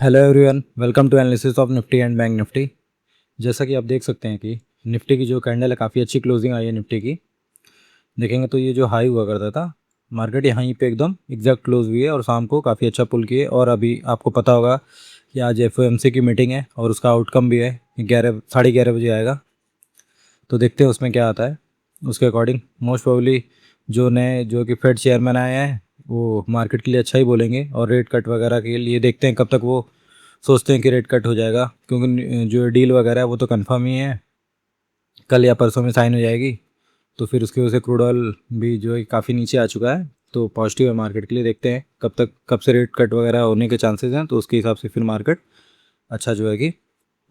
Hello everyone, welcome to analysis of Nifty and bank Nifty. जैसा कि आप देख सकते हैं कि निफ्टी की जो कैंडल है काफ़ी अच्छी क्लोजिंग आई है निफ्टी की। देखेंगे तो ये जो हाई हुआ करता था, मार्केट यहीं पे एकदम एग्जैक्ट क्लोज हुई है और शाम को काफ़ी अच्छा पुल किए। और अभी आपको पता होगा कि आज एफओएमसी की मीटिंग है और उसका आउटकम भी है 11 साढ़े 11 बजे आएगा। तो देखते हैं उसमें क्या आता है। उसके अकॉर्डिंग मोस्ट प्रोबेबली जो नए जो कि फेड चेयरमैन आए हैं वो मार्केट के लिए अच्छा ही बोलेंगे, और रेट कट वगैरह के लिए देखते हैं कब तक वो सोचते हैं कि रेट कट हो जाएगा, क्योंकि जो डील वगैरह है वो तो कंफर्म ही है, कल या परसों में साइन हो जाएगी। तो फिर उसकी वजह से क्रूड ऑयल भी जो है काफ़ी नीचे आ चुका है, तो पॉजिटिव है मार्केट के लिए। देखते हैं कब से रेट कट वगैरह होने के चांसेस हैं, तो उसके हिसाब से फिर मार्केट अच्छा जो है कि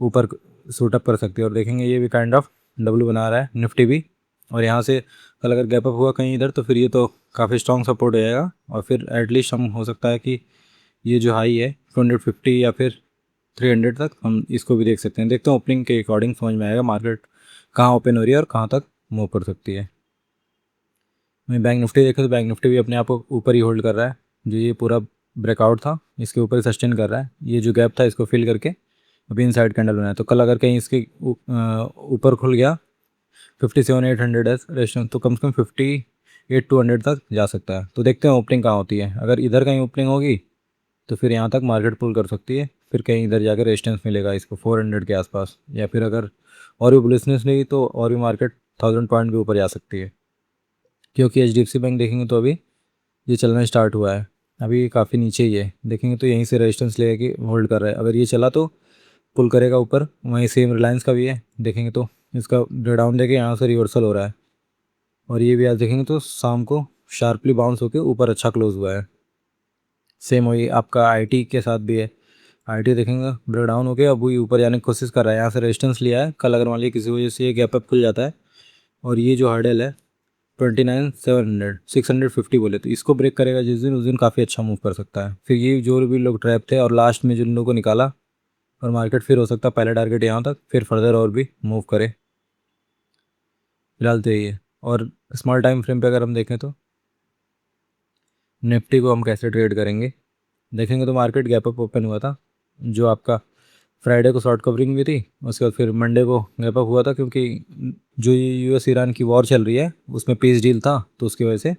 ऊपर सूट अप कर सकती है। और देखेंगे ये भी काइंड ऑफ डब्ल्यू बना रहा है निफ्टी भी, और यहाँ से कल अगर गैप अप हुआ कहीं इधर तो फिर ये तो काफ़ी स्ट्रॉन्ग सपोर्ट हो जाएगा। और फिर एटलीस्ट हम हो सकता है कि ये जो हाई है 250 या फिर 300 तक हम इसको भी देख सकते हैं। देखते हैं ओपनिंग के अकॉर्डिंग समझ में आएगा मार्केट कहाँ ओपन हो रही है और कहाँ तक मूव कर सकती है। मैं बैंक निफ्टी देखे तो बैंक निफ्टी भी अपने आप को ऊपर ही होल्ड कर रहा है। जो ये पूरा ब्रेकआउट था इसके ऊपर सस्टेन कर रहा है, ये जो गैप था इसको फिल करके अभी इनसाइड कैंडल बनाया। तो कल अगर कहीं इसके ऊपर खुल गया 57,800 है रेजिस्टेंस, तो कम से कम 58,200 तक जा सकता है। तो देखते हैं ओपनिंग कहाँ होती है। अगर इधर कहीं ओपनिंग होगी तो फिर यहाँ तक मार्केट पुल कर सकती है, फिर कहीं इधर जाकर रेजिस्टेंस मिलेगा इसको 400 के आसपास, या फिर अगर और भी बुलिशनेस नहीं तो और भी मार्केट 1000 पॉइंट के ऊपर जा सकती है। क्योंकि एच बैंक देखेंगे तो अभी ये चलना स्टार्ट हुआ है, अभी काफ़ी नीचे ही है। देखेंगे तो यहीं से रेजिस्टेंस लेके होल्ड कर रहा है, अगर ये चला तो पुल करेगा ऊपर। वहीं सेम रिलायंस का भी है, देखेंगे तो इसका डाउन देके यहाँ से रिवर्सल हो रहा है। और ये भी आज देखेंगे तो शाम को शार्पली बाउंस होकर ऊपर अच्छा क्लोज हुआ है। सेम वही आपका आईटी के साथ भी है। आईटी देखेंगे ब्रेक डाउन हो गया, अब वही ऊपर जाने की कोशिश कर रहा है। यहाँ से रेजिस्टेंस लिया है, कल अगर मान लीजिए किसी वजह से ये गैप अप खुल जाता है और ये जो हर्डल है 29,700 650 बोले, तो इसको ब्रेक करेगा जिस दिन, उस दिन काफ़ी अच्छा मूव कर सकता है। फिर ये जो भी लोग ट्रैप थे और लास्ट में जिन लोगों को निकाला, और मार्केट फिर हो सकता है पहला टारगेट यहाँ तक फिर फर्दर और भी मूव करे। फिलहाल तो यही है। और स्मॉल टाइम फ्रेम पे अगर हम देखें तो निफ्टी को हम कैसे ट्रेड करेंगे, देखेंगे तो मार्केट गैप अप ओपन हुआ था। जो आपका फ्राइडे को शॉर्ट कवरिंग भी थी, उसके बाद फिर मंडे को गैप अप हुआ था, क्योंकि जो ये यूएस ईरान की वॉर चल रही है उसमें पीस डील था, तो उसकी वजह से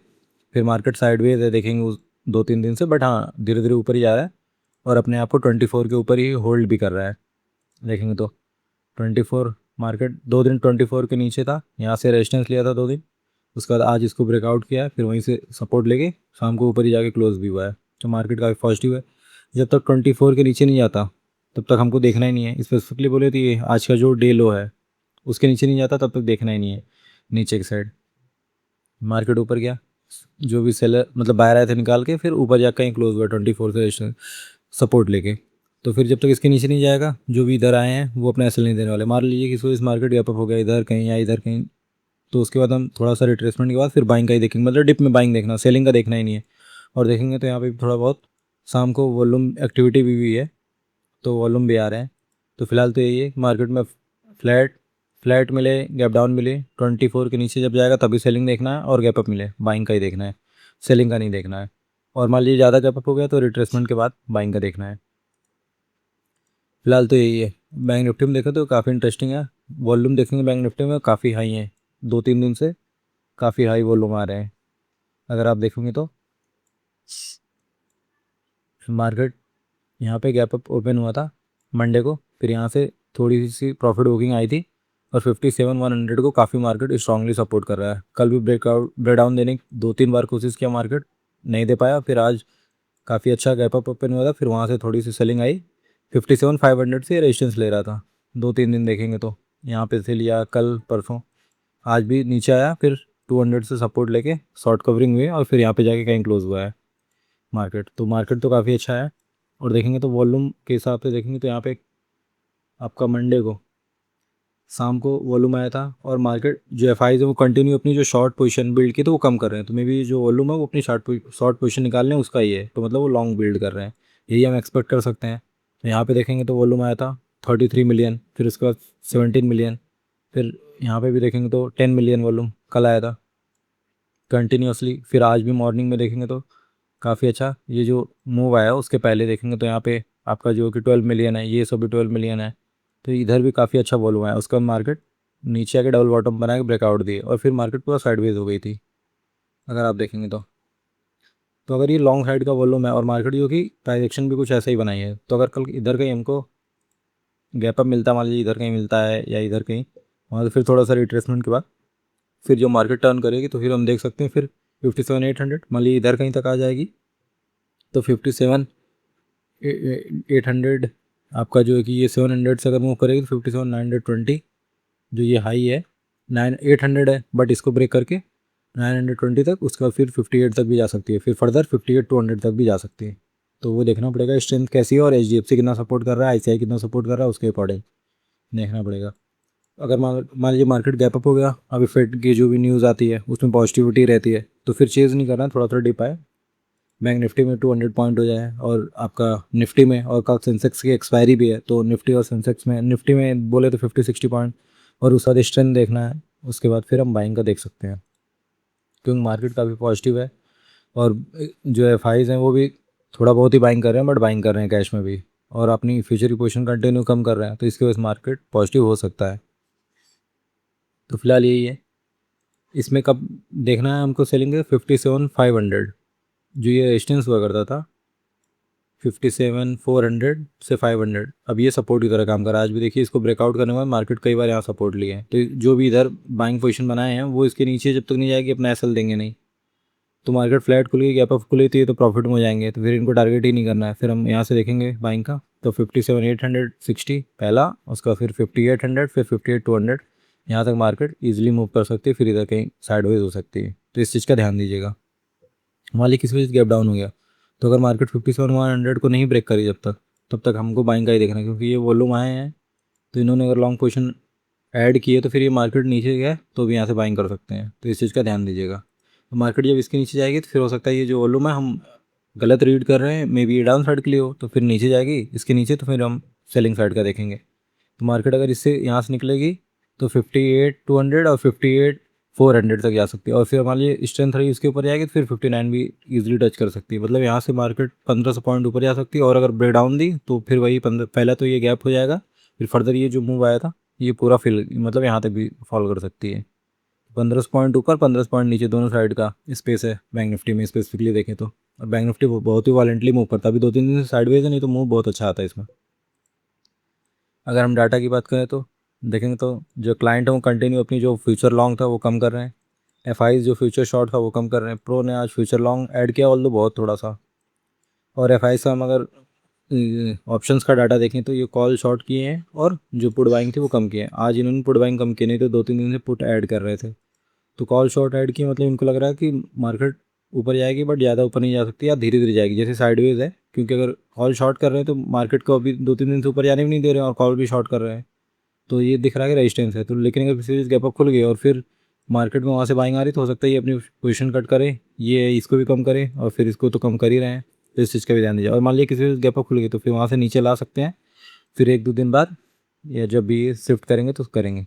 फिर मार्केट साइडवेज है देखेंगे उस 2-3 दिन से। बट हाँ, धीरे धीरे ऊपर ही जा रहा है और अपने आप को 24 के ऊपर ही होल्ड भी कर रहा है। देखेंगे तो 24 मार्केट 2 दिन 24 के नीचे था, यहाँ से रेजिस्टेंस लिया था 2 दिन, उसके बाद आज इसको ब्रेकआउट किया है, फिर वहीं से सपोर्ट लेके शाम को ऊपर ही जाके क्लोज भी हुआ है। तो मार्केट काफ़ी पॉजिटिव है। जब तक 24 के नीचे नहीं जाता तब तक हमको देखना ही नहीं है। स्पेसिफिकली बोले तो ये आज का जो डे लो है उसके नीचे नहीं जाता तब तक देखना ही नहीं है। नीचे की साइड मार्केट ऊपर गया, जो भी सेलर मतलब बाहर आए थे निकाल के, फिर ऊपर जाकर कहीं क्लोज हुआ 24 से सपोर्ट लेके। तो फिर जब तक इसके नीचे नहीं जाएगा जो भी इधर आए हैं वो अपना एसएल नहीं देने वाले। मान लीजिए कि इस मार्केट गैप अप हो गया इधर कहीं या इधर कहीं, तो उसके बाद हम थोड़ा सा रिट्रेसमेंट के बाद फिर बाइंग का ही देखेंगे, मतलब डिप में बाइंग देखना, सेलिंग का देखना ही नहीं है। और देखेंगे तो यहाँ पे भी थोड़ा बहुत शाम को वॉल्यूम एक्टिविटी भी हुई है, तो वॉल्यूम भी आ रहे हैं। तो फिलहाल तो यही है कि मार्केट में फ्लैट फ्लैट मिले, गैप डाउन मिले, 24 के नीचे जब जाएगा तभी सेलिंग देखना है, और गैप अप मिले बाइंग का ही देखना है, सेलिंग का नहीं देखना है। और मान लीजिए ज़्यादा गैप अप हो गया तो रिट्रेसमेंट के बाद बाइंग का देखना है। फिलहाल तो यही है। बैंक निफ्टी में देखो तो काफ़ी इंटरेस्टिंग है। वॉल्यूम देखेंगे बैंक निफ्टी में काफ़ी हाई है, 2-3 दिन से काफ़ी हाई वॉल्यूम आ रहे हैं। अगर आप देखोगे तो मार्केट यहाँ पे गैप अप ओपन हुआ था मंडे को, फिर यहाँ से थोड़ी सी प्रॉफिट बुकिंग आई थी, और 57,100 को काफ़ी मार्केट स्ट्रांगली सपोर्ट कर रहा है। कल भी ब्रेक डाउन देने की 2-3 बार कोशिश किया, मार्केट नहीं दे पाया। फिर आज काफ़ी अच्छा गैप अप ओपन हुआ था, फिर वहाँ से थोड़ी सी सेलिंग आई, 57,500 से रेजिस्टेंस ले रहा था। 2-3 दिन देखेंगे तो यहाँ पे से लिया कल परसों, आज भी नीचे आया, फिर 200 से सपोर्ट लेके शॉर्ट कवरिंग हुई और फिर यहाँ पे जाके कहीं क्लोज हुआ है मार्केट तो काफ़ी अच्छा है। और देखेंगे तो वॉल्यूम के हिसाब से देखेंगे तो यहाँ पे आपका मंडे को शाम को वॉल्यूम आया था, और मार्केट जो एफ आई है वो कंटिन्यू अपनी जो शॉर्ट पोजीशन बिल्ड की तो वो कम कर रहे हैं। तो मे बी जो वॉल्यूम है वो अपनी शॉर्ट पोजीशन निकालने उसका ही है, तो मतलब वो लॉन्ग बिल्ड कर रहे हैं, यही हम एक्सपेक्ट कर सकते हैं। तो यहाँ पे देखेंगे तो वॉल्यूम आया था 33 मिलियन, फिर उसके बाद 17 मिलियन, फिर यहाँ पे भी देखेंगे तो 10 मिलियन वॉल्यूम कल आया था कंटिन्यूसली। फिर आज भी मॉर्निंग में देखेंगे तो काफ़ी अच्छा ये जो मूव आया उसके पहले देखेंगे तो यहाँ पे आपका जो कि 12 मिलियन है, ये सब भी 12 मिलियन है। तो इधर भी काफ़ी अच्छा वॉल्यूम है। उसका मार्केट नीचे आके डबल बॉटम बना के ब्रेकआउट दिए और फिर मार्केट पूरा साइडवेज हो गई थी अगर आप देखेंगे तो अगर ये लॉन्ग साइड का वॉल्यूम है और मार्केट जो कि प्राइस एक्शन भी कुछ ऐसा ही बनाई है, तो अगर कल इधर कहीं हमको गैप अप मिलता है, मान लीजिए इधर कहीं मिलता है या इधर कहीं, वहाँ से फिर थोड़ा सा रिट्रेसमेंट के बाद फिर जो मार्केट टर्न करेगी तो फिर हम देख सकते हैं फिर 57,800 मान लीजिए इधर कहीं तक आ जाएगी तो 57,800 आपका जो है कि ये 700 से अगर मूव करेगी तो 57,920 जो ये हाई है 800 है, बट इसको ब्रेक करके 920 तक, उसके बाद फिर 58 तक भी जा सकती है, फिर फर्दर 58,200 तक भी जा सकती है। तो वो देखना पड़ेगा स्ट्रेंथ कैसी है और HDFC कितना सपोर्ट कर रहा है, ICI कितना सपोर्ट कर रहा है, उसके अकॉर्डिंग देखना पड़ेगा। अगर मान लीजिए मार्केट गैप अप हो गया, अभी फेड की जो भी न्यूज़ आती है उसमें पॉजिटिविटी रहती है, तो फिर चेज़ नहीं करना, थोड़ा थोड़ा डिप आए, बैंक निफ्टी में 200 पॉइंट हो जाए और आपका निफ्टी में, और कल सेंसेक्स की एक्सपायरी भी है तो निफ्टी और सेंसेक्स में, निफ्टी में बोले तो 50-60 पॉइंट और उसके बाद स्ट्रेंथ देखना है, उसके बाद फिर हम बाइंग का देख सकते हैं क्योंकि मार्केट काफ़ी पॉजिटिव है। और जो एफ आईज हैं वो भी थोड़ा बहुत ही बाइंग कर रहे हैं, बट बाइंग कर रहे हैं कैश में भी, और अपनी फ्यूचर की पोजीशन कंटिन्यू कम कर रहे हैं, तो इसकी वजह से मार्केट पॉजिटिव हो सकता है। तो फिलहाल यही है। इसमें कब देखना है हमको सेलिंग है 57,500 जो ये रेजिस्टेंस हुआ करता था 57,400 से 500, अब ये सपोर्ट की तरह काम कर रहा है। आज भी देखिए इसको ब्रेकआउट करने के बाद मार्केट कई बार यहाँ सपोर्ट लिए हैं, तो जो भी इधर बाइंग पोजीशन बनाए हैं वो इसके नीचे जब तक नहीं जाएगी अपना एसएल देंगे नहीं। तो मार्केट फ्लैट खुली, गैप अप खुली थी तो प्रॉफिट में हो जाएंगे, तो फिर इनको टारगेट ही नहीं करना है। फिर हम यहाँ से देखेंगे बाइंग का तो 57,860 पहला, उसका फिर 5800, फिर 58,200, यहाँ तक मार्केट ईजिली मूव कर सकती है, फिर इधर कहीं साइडवेज हो सकती है, तो इस चीज़ का ध्यान दीजिएगा। मान लीजिए किसी वजह से गैप डाउन हो गया तो अगर मार्केट 57,100 को नहीं ब्रेक करी जब तक, तब तक हमको बाइंग का ही देखना है, क्योंकि ये वॉल्यूम आए हैं तो इन्होंने अगर लॉन्ग पोजीशन ऐड किए तो फिर ये मार्केट नीचे गया तो भी यहाँ से बाइंग कर सकते हैं, तो इस चीज़ का ध्यान दीजिएगा। तो मार्केट जब इसके नीचे जाएगी तो फिर हो सकता है ये जो वॉल्यूम है हम गलत रीड कर रहे हैं, मे बी ये डाउन साइड के लिए हो, तो फिर नीचे जाएगी इसके नीचे तो फिर हम सेलिंग साइड का देखेंगे। तो मार्केट अगर इससे यहाँ से निकलेगी तो 58,200 और 58,400 तक जा सकती है, और फिर मान लीजिए स्ट्रेंथ रही उसके ऊपर जाएगी तो फिर 59 भी इजीली टच कर सकती है। मतलब यहाँ से मार्केट 1500 पॉइंट ऊपर जा सकती है, और अगर ब्रेक डाउन दी तो फिर वही 15, पहला तो ये गैप हो जाएगा, फिर फर्दर ये जो मूव आया था ये पूरा फिल मतलब यहाँ तक भी फॉल कर सकती है। 1500 पॉइंट ऊपर 1500 पॉइंट नीचे दोनों साइड का स्पेस है बैंक निफ्टी में स्पेसिफिकली देखें तो, और बैंक निफ्टी बहुत ही वॉलेंटली मूव करता है, अभी 2-3 दिन से साइडवेज है, नहीं तो मूव बहुत अच्छा आता है इसमें। अगर हम डाटा की बात करें तो देखेंगे तो जो क्लाइंट है वो कंटिन्यू अपनी जो फ्यूचर लॉन्ग था वो कम कर रहे हैं, एफ जो फ्यूचर शॉर्ट था वो कम कर रहे हैं। प्रो ने आज फ्यूचर लॉन्ग ऐड किया ऑल्दो बहुत थोड़ा सा, और एफ का हम अगर ऑप्शंस का डाटा देखें तो ये कॉल शॉर्ट किए हैं और जो पुट बाइंग थी वो कम किए हैं। आज इन्होंने पुट बाइंग कम की, नहीं तो 2-3 दिन से पुट ऐड कर रहे थे, तो कॉल शॉर्ट ऐड किए मतलब इनको लग रहा है कि मार्केट ऊपर जाएगी, बट ज़्यादा ऊपर नहीं जा सकती या धीरे धीरे जाएगी जैसे साइडवेज है, क्योंकि अगर कॉल शॉर्ट कर रहे हैं तो मार्केट को अभी 2-3 दिन से ऊपर जाने भी नहीं दे रहे हैं और कॉल भी शॉर्ट कर रहे हैं, तो ये दिख रहा है कि रेजिस्टेंस है। तो लेकिन अगर सीरीज गैप अप खुल गई और फिर मार्केट में वहाँ से बाइंग आ रही तो हो सकता है ये अपनी पोजीशन कट करे, ये इसको भी कम करे और फिर इसको तो कम कर ही रहे हैं, तो इस चीज़ का भी ध्यान दीजिए। और मान लीजिए किसी गैप अप खुल गई तो फिर वहाँ से नीचे ला सकते हैं, फिर 1-2 दिन बाद या जब भी शिफ्ट करेंगे तो करेंगे।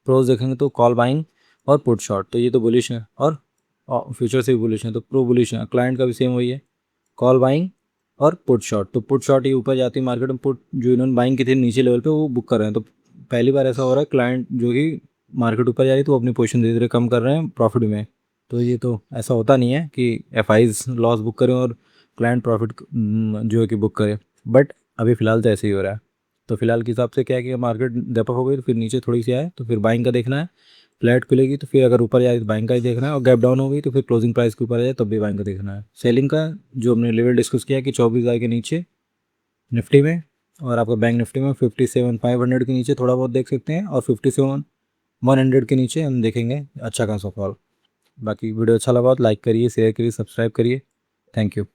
प्रोज देखेंगे तो कॉल बाइंग और पुट शॉर्ट, तो ये तो बुलिश है, और फ्यूचर से भी बुलिश है, तो प्रो बुलिश है। क्लाइंट का भी सेम वही है, कॉल बाइंग और पुट शॉर्ट। तो पुट शॉर्ट ये ऊपर जाती है मार्केट में, पुट जो इन्होंने बाइंग की थी नीचे लेवल पे वो बुक कर रहे हैं, तो पहली बार ऐसा हो रहा है क्लाइंट जो कि मार्केट ऊपर जा रही है तो वो अपनी पोजीशन धीरे धीरे कम कर रहे हैं प्रॉफिट में। तो ये तो ऐसा होता नहीं है कि एफ लॉस बुक करें और क्लाइंट प्रॉफिट जो है कि बुक करे, बट अभी फ़िलहाल तो ऐसे ही हो रहा है। तो फिलहाल के हिसाब से क्या है कि मार्केट डेप अप हो गई तो फिर नीचे थोड़ी सी आए तो फिर बाइंग का देखना है, फ्लैट खुलेगी तो फिर अगर ऊपर जाए तो बाइंग का ही देखना है, और गैप डाउन हो गई तो फिर क्लोजिंग प्राइस के ऊपर आ जाए तब भी बाइंग का देखना है। सेलिंग का जो हमने लेवल डिस्कस किया कि 24,000 के नीचे निफ्टी में, और आपका बैंक निफ्टी में 57,500 के नीचे थोड़ा बहुत देख सकते हैं, और 57,100 के नीचे हम देखेंगे अच्छा खासा फॉल। बाकी वीडियो अच्छा लगा तो लाइक करिए, शेयर करिए, सब्सक्राइब करिए। Thank you.